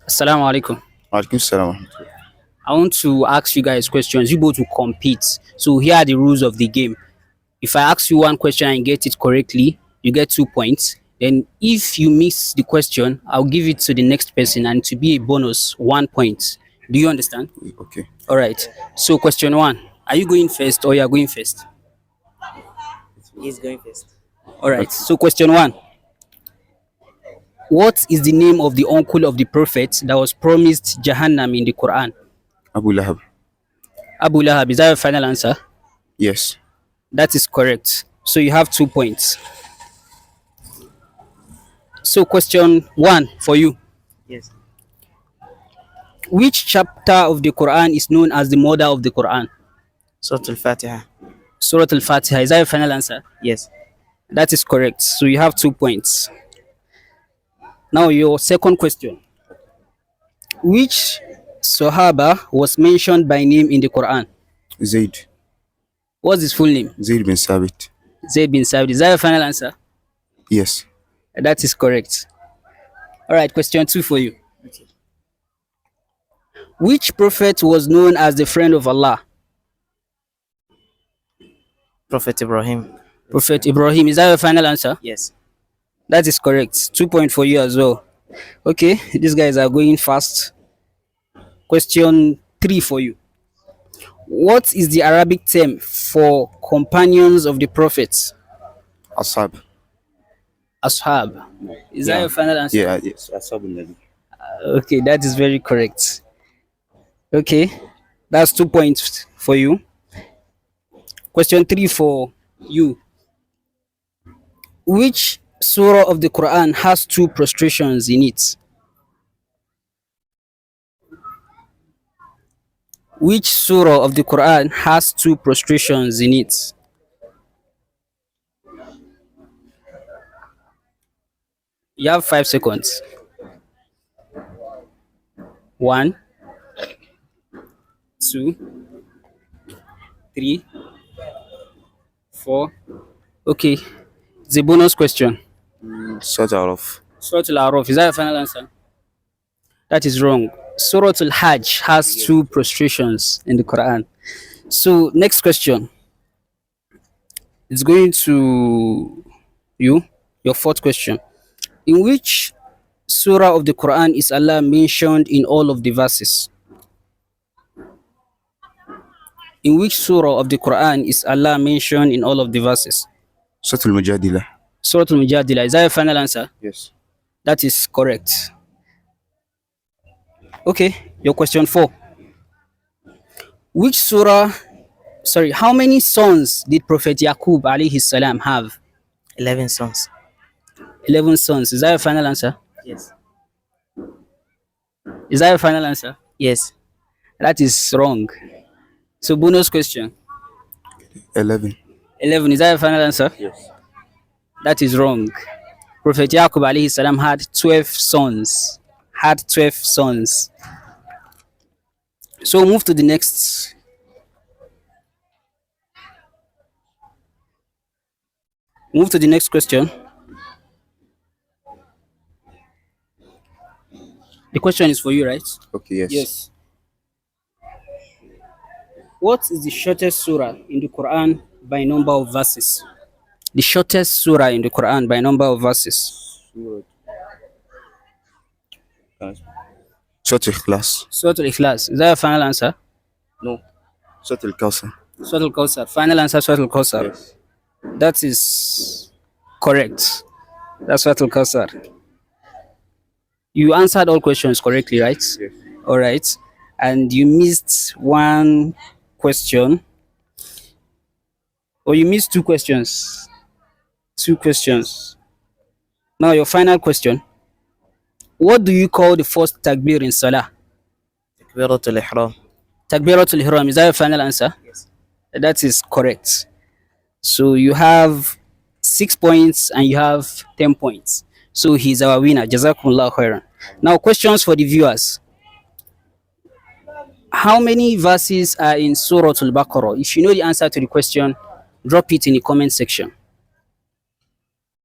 Assalamu alaikum. Alaikum salam wa rahmatullah. I want to ask you guys questions. You both will compete. So here are the rules of the game. If I ask you one question and you get it correctly, you get 2 points. Then if you miss the question, I'll give it to the next person and to be a bonus 1 point. Do you understand? Okay. All right. So question one. Are you going first or you are going first? He's going first. All right. So question one. What is the name of the uncle of the prophet that was promised Jahannam in the Quran? Abu Lahab. Abu Lahab. Is that your final answer? Yes. That is correct. So you have 2 points. So question one for you. Yes. Which chapter of the Quran is known as the mother of the Quran? Surah Al-Fatiha. Surah Al-Fatiha. Is that your final answer? Yes. That is correct. So you have 2 points. Now your second question. Which Sahaba was mentioned by name in the Quran? Zayd. What's his full name? Zayd bin Sabit. Zayd bin Sabit. Is that your final answer? Yes. That is correct. All right, question two for you. Okay. Which prophet was known as the friend of Allah? Prophet Ibrahim. Prophet Ibrahim. Is that your final answer? Yes. That is correct. 2 points for you as well. Okay, these guys are going fast. Question three for you. What is the Arabic term for companions of the prophets? Ashab. Ashab. Is that your final answer? Yeah, yes. Ashab al-Nabi. Okay, that is very correct. Okay, that's 2 points for you. Question three for you. Which surah of the Quran has two prostrations in it? Which surah of the Quran has two prostrations in it? You have 5 seconds. 1, 2, 3, 4. Okay, it's a bonus question. Sort of. Surah Al-Araf, is that your final answer? That is wrong. Surah Al-Hajj has two prostrations in the Quran. So, next question. It's going to you, your fourth question. In which surah of the Quran is Allah mentioned in all of the verses? In which surah of the Quran is Allah mentioned in all of the verses? Sort al-Mujadila. Surah Al-Mujadila. Is that your final answer? Yes. That is correct. Okay, your question four. Which surah, how many sons did Prophet Yaqub alayhi salam have? 11 sons. 11 sons. Is that your final answer? Yes. Is that your final answer? Yes. That is wrong. So bonus question. 11. 11. Is that your final answer? Yes. That is wrong. Prophet Yaqub alayhi salam had 12 sons. Had 12 sons. So move to the next. Move to the next question. The question is for you, right? Okay, yes. Yes. What is the shortest surah in the Quran by number of verses? The shortest surah in the Quran by number of verses. Sort al-Ikhlas. Surah Al-Ikhlas. Is that your final answer? No. Sort al-Kawthar. Surah Al-Kawthar. Final answer, Surah Al-Kawthar. Yes. That is correct. That's Surah Al-Kawthar. You answered all questions correctly, right? Yes. All right. And you missed one question. Or you missed two questions. Two questions. Now your final question. What do you call the first takbir in Salah? Takbiratul Ihram. Takbiratul Ihram. Is that your final answer? Yes. That is correct. So you have 6 points and you have 10 points. So he's our winner. Jazakumullah khairan. Now questions for the viewers. How many verses are in Surah Al-Baqarah? If you know the answer to the question, drop it in the comment section.